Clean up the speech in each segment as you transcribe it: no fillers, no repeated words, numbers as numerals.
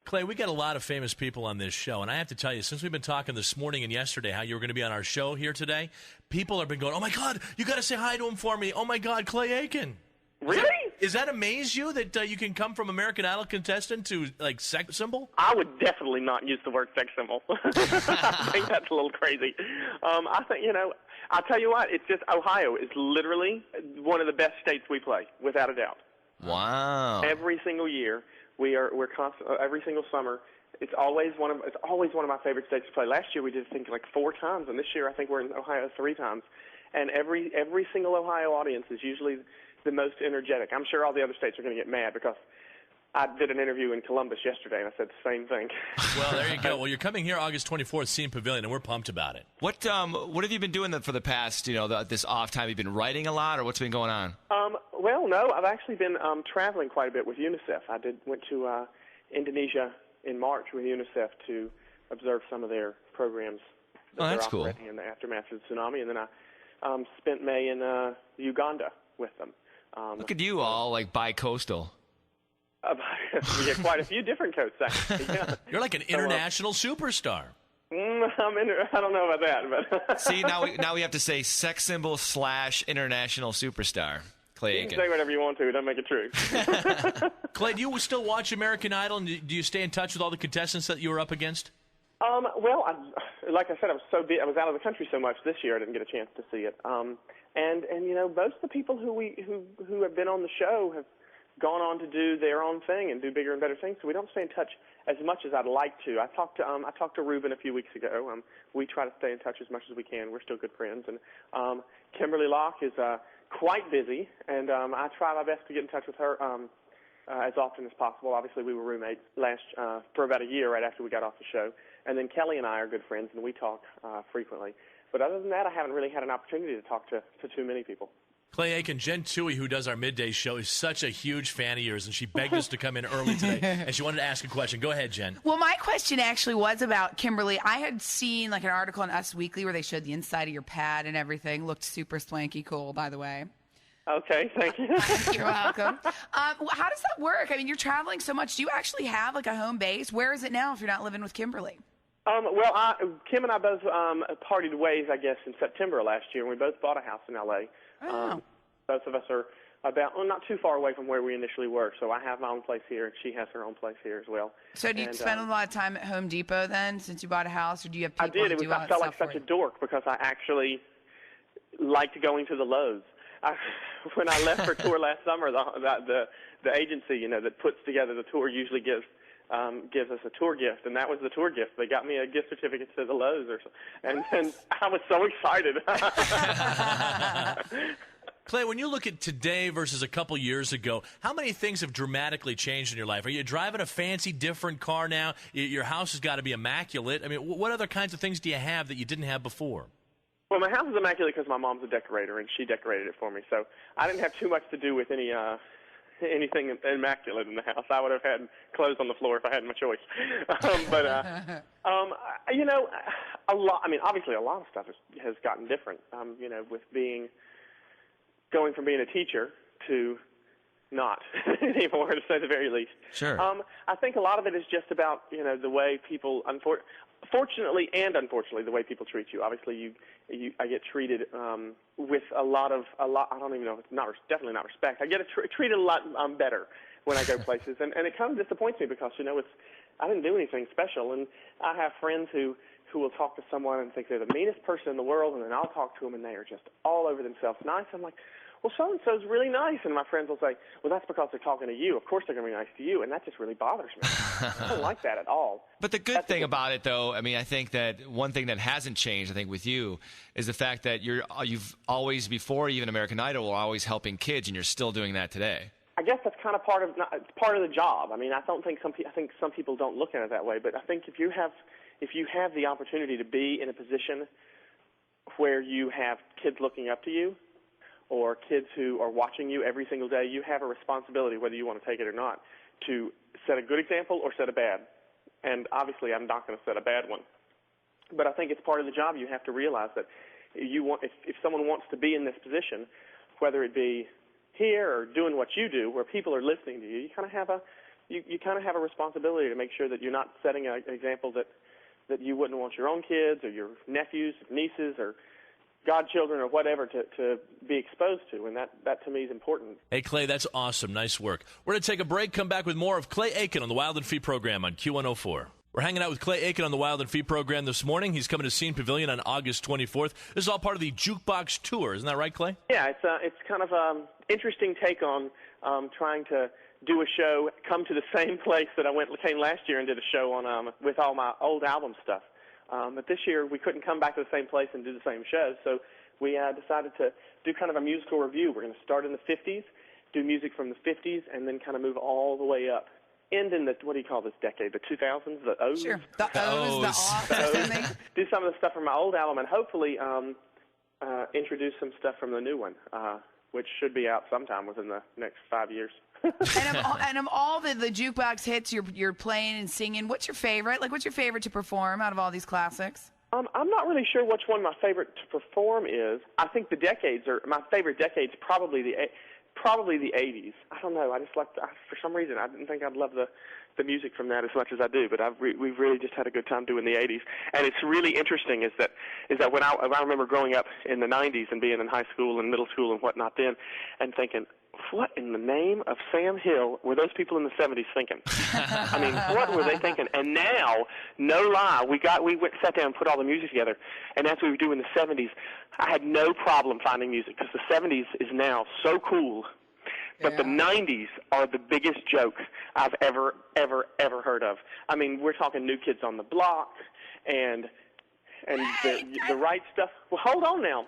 Clay, we got a lot of famous people on this show, and I have to tell you, since we've been talking this morning and yesterday how you were going to be on our show here today, people have been going, oh, my God, you got to say hi to him for me. Oh, my God, Clay Aiken. Really? Does that amaze you that you can come from American Idol contestant to, like, sex symbol? I would definitely not use the word sex symbol. I think that's a little crazy. I think, I'll tell you what, it's just Ohio is literally one of the best states we play, without a doubt. Wow. Every single year, we're constant. Every single summer, it's always one of my favorite states to play. Last year we did I think like 4 times, and this year I think we're in Ohio 3 times. And every single Ohio audience is usually the most energetic. I'm sure all the other states are going to get mad because I did an interview in Columbus yesterday, and I said the same thing. Well, there you go. Well, you're coming here August 24th, Scene Pavilion, and we're pumped about it. What have you been doing for the past, this off time? Have you been writing a lot, or what's been going on? Well, no, I've actually been traveling quite a bit with UNICEF. I went to Indonesia in March with UNICEF to observe some of their programs that they're operating in the aftermath of the tsunami, and then I spent May in Uganda with them. Look at you all, like, bi-coastal. We get quite a few different coats, actually. Yeah. You're like an international superstar. I don't know about that, but see, now we have to say sex symbol / international superstar. Clay Aiken. You can say whatever you want to. Don't make it true. Clay, do you still watch American Idol, and do you stay in touch with all the contestants that you were up against? Well, like I said, I was out of the country so much this year I didn't get a chance to see it. And most of the people who have been on the show have gone on to do their own thing and do bigger and better things. So we don't stay in touch as much as I'd like to. I talked to Ruben a few weeks ago. We try to stay in touch as much as we can. We're still good friends. And Kimberly Locke is quite busy, and I try my best to get in touch with her as often as possible. Obviously, we were roommates for about a year right after we got off the show. And then Kelly and I are good friends, and we talk frequently. But other than that, I haven't really had an opportunity to talk to too many people. Clay Aiken, Jen Toohey, who does our midday show, is such a huge fan of yours, and she begged us to come in early today, and she wanted to ask a question. Go ahead, Jen. Well, my question actually was about Kimberly. I had seen like an article in Us Weekly where they showed the inside of your pad and everything. Looked super swanky cool, by the way. Okay, thank you. You're welcome. How does that work? I mean, you're traveling so much. Do you actually have like a home base? Where is it now if you're not living with Kimberly? Well, Kim and I both parted ways, I guess, in September last year, and we both bought a house in L.A. Oh. Both of us are not too far away from where we initially were, so I have my own place here, and she has her own place here as well. So do you spend a lot of time at Home Depot then, since you bought a house, or do you have people I did. I felt like such a dork because I actually liked going to the Lowe's. When I left for tour last summer, the agency that puts together the tour usually gives us a tour gift, and that was the tour gift. They got me a gift certificate to the Lowe's, and I was so excited. Clay, when you look at today versus a couple years ago, how many things have dramatically changed in your life? Are you driving a fancy, different car now? Your house has got to be immaculate. I mean, what other kinds of things do you have that you didn't have before? Well, my house is immaculate because my mom's a decorator, and she decorated it for me. So I didn't have too much to do with anything immaculate in the house. I would have had clothes on the floor if I had my choice. A lot. I mean, obviously, a lot of stuff has gotten different. With going from being a teacher to not anymore, to say the very least. Sure. I think a lot of it is just about the way people, fortunately and unfortunately, the way people treat you. Obviously, I get treated with a lot. I don't even know. Definitely not respect. I get treated a lot better when I go places, and it kind of disappoints me because I didn't do anything special, and I have friends who will talk to someone and think they're the meanest person in the world, and then I'll talk to them and they are just all over themselves nice. I'm like, well, so-and-so's really nice. And my friends will say, well, that's because they're talking to you. Of course they're going to be nice to you. And that just really bothers me. I don't like that at all. But the good thing about it, though, I mean, I think that one thing that hasn't changed, I think, with you is the fact that you've always, before even American Idol, were always helping kids, and you're still doing that today. I guess that's kind of part of the job. I mean, I think some people don't look at it that way. But I think if you have the opportunity to be in a position where you have kids looking up to you, or kids who are watching you every single day, you have a responsibility, whether you want to take it or not, to set a good example or set a bad. And obviously, I'm not going to set a bad one. But I think it's part of the job. You have to realize that if someone wants to be in this position, whether it be here or doing what you do, where people are listening to you, you kind of have you kind of have a responsibility to make sure that you're not setting an example that you wouldn't want your own kids or your nephews, nieces, or godchildren or whatever to be exposed to, and that to me is important. Hey, Clay, that's awesome. Nice work. We're going to take a break, come back with more of Clay Aiken on the Wild and Free program on Q104. We're hanging out with Clay Aiken on the Wild and Free program this morning. He's coming to Scene Pavilion on August 24th. This is all part of the Jukebox Tour. Isn't that right, Clay? Yeah, it's kind of an interesting take on trying to do a show, come to the same place that I came last year and did a show on with all my old album stuff. But this year we couldn't come back to the same place and do the same show, so we decided to do kind of a musical review. We're going to start in the 50s, do music from the 50s, and then kind of move all the way up. End in the, what do you call this decade, the 2000s, the O's? Sure, the O's, the O's. Do some of the stuff from my old album and hopefully introduce some stuff from the new one, which should be out sometime within the next 5 years. and of all the jukebox hits you're playing and singing, what's your favorite? Like, what's your favorite to perform out of all these classics? I'm not really sure which one my favorite to perform is. I think the decades are my favorite decades. Probably the 80s. I don't know. I just for some reason I didn't think I'd love the music from that as much as I do. But we've really just had a good time doing the 80s. And it's really interesting is that when I remember growing up in the 90s and being in high school and middle school and whatnot then, and thinking, what in the name of Sam Hill were those people in the 70s thinking? I mean, what were they thinking? And now, no lie, we sat down and put all the music together, and as we were doing the 70s, I had no problem finding music because the 70s is now so cool, but the 90s are the biggest joke I've ever heard of. I mean, we're talking New Kids on the Block and the right stuff. Well, hold on now.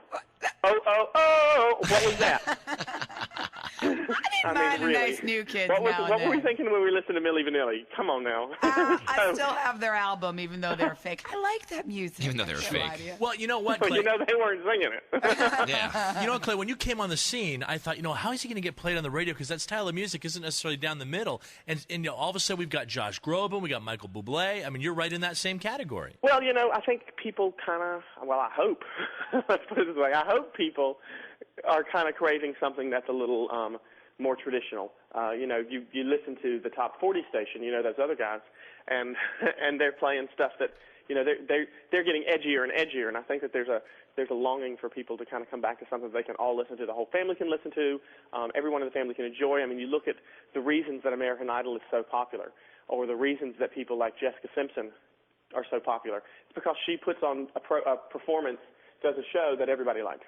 Oh, what was that? I didn't mind really. A nice New Kids. What were we thinking when we listened to Milli Vanilli? Come on now. I still have their album, even though they're fake. I like that music. Even though they're fake. Well, you know what, Clay? Well, you know, they weren't singing it. Yeah. You know what, Clay? When you came on the scene, I thought, how is he going to get played on the radio? Because that style of music isn't necessarily down the middle. And all of a sudden, we've got Josh Groban, we got Michael Bublé. I mean, you're right in that same category. Well, I think people kind of, I hope, let's put it this way, I hope people are kind of craving something that's a little more traditional. You listen to the top 40 station, those other guys, and they're playing stuff that, they're getting edgier and edgier, and I think that there's a longing for people to kind of come back to something they can all listen to, the whole family can listen to, everyone in the family can enjoy. I mean, you look at the reasons that American Idol is so popular, or the reasons that people like Jessica Simpson are so popular. It's because she puts on a performance, does a show that everybody likes.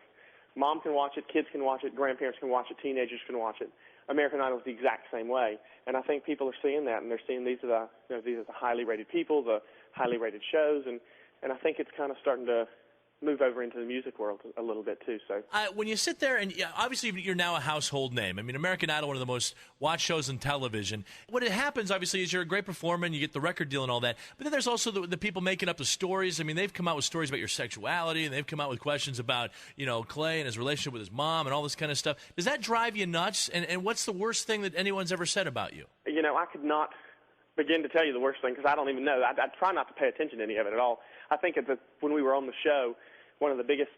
Mom can watch it, kids can watch it, grandparents can watch it, teenagers can watch it. American Idol is the exact same way, and I think people are seeing that, and they're seeing these are the highly rated people, the highly rated shows, and I think it's kind of starting to move over into the music world a little bit too. So when you sit there, and obviously you're now a household name. I mean, American Idol, one of the most watched shows on television. What happens, obviously, is you're a great performer and you get the record deal and all that. But then there's also the people making up the stories. I mean, they've come out with stories about your sexuality, and they've come out with questions about Clay and his relationship with his mom and all this kind of stuff. Does that drive you nuts? And what's the worst thing that anyone's ever said about you? I could not begin to tell you the worst thing because I don't even know. I try not to pay attention to any of it at all. I think when we were on the show, one of the biggest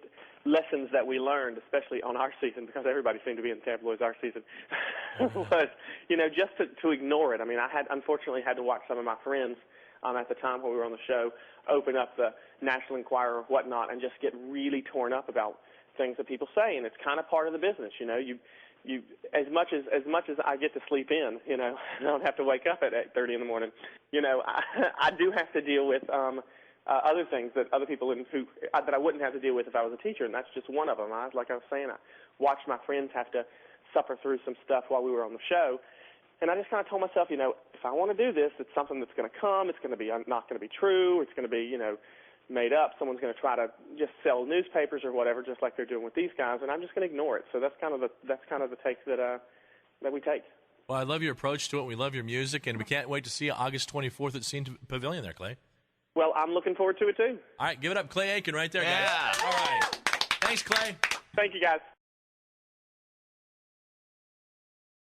lessons that we learned, especially on our season, because everybody seemed to be in the tabloids our season, was, just to ignore it. I mean, I unfortunately had to watch some of my friends at the time when we were on the show open up the National Enquirer or whatnot and just get really torn up about things that people say, and it's kind of part of the business. You as much as I get to sleep in, I don't have to wake up at 8:30 in the morning. I do have to deal with other things that other people that I wouldn't have to deal with if I was a teacher, and that's just one of them. Like I was saying, I watched my friends have to suffer through some stuff while we were on the show, and I just kind of told myself, if I want to do this, it's something that's going to come. It's going to be not going to be true. It's going to be, made up. Someone's going to try to just sell newspapers or whatever, just like they're doing with these guys, and I'm just going to ignore it. So that's kind of the take that we take. Well, I love your approach to it. We love your music, and we can't wait to see you August 24th at Scene Pavilion there, Clay. Well, I'm looking forward to it, too. All right, give it up. Clay Aiken right there, guys. Yeah. All right. Thanks, Clay. Thank you, guys.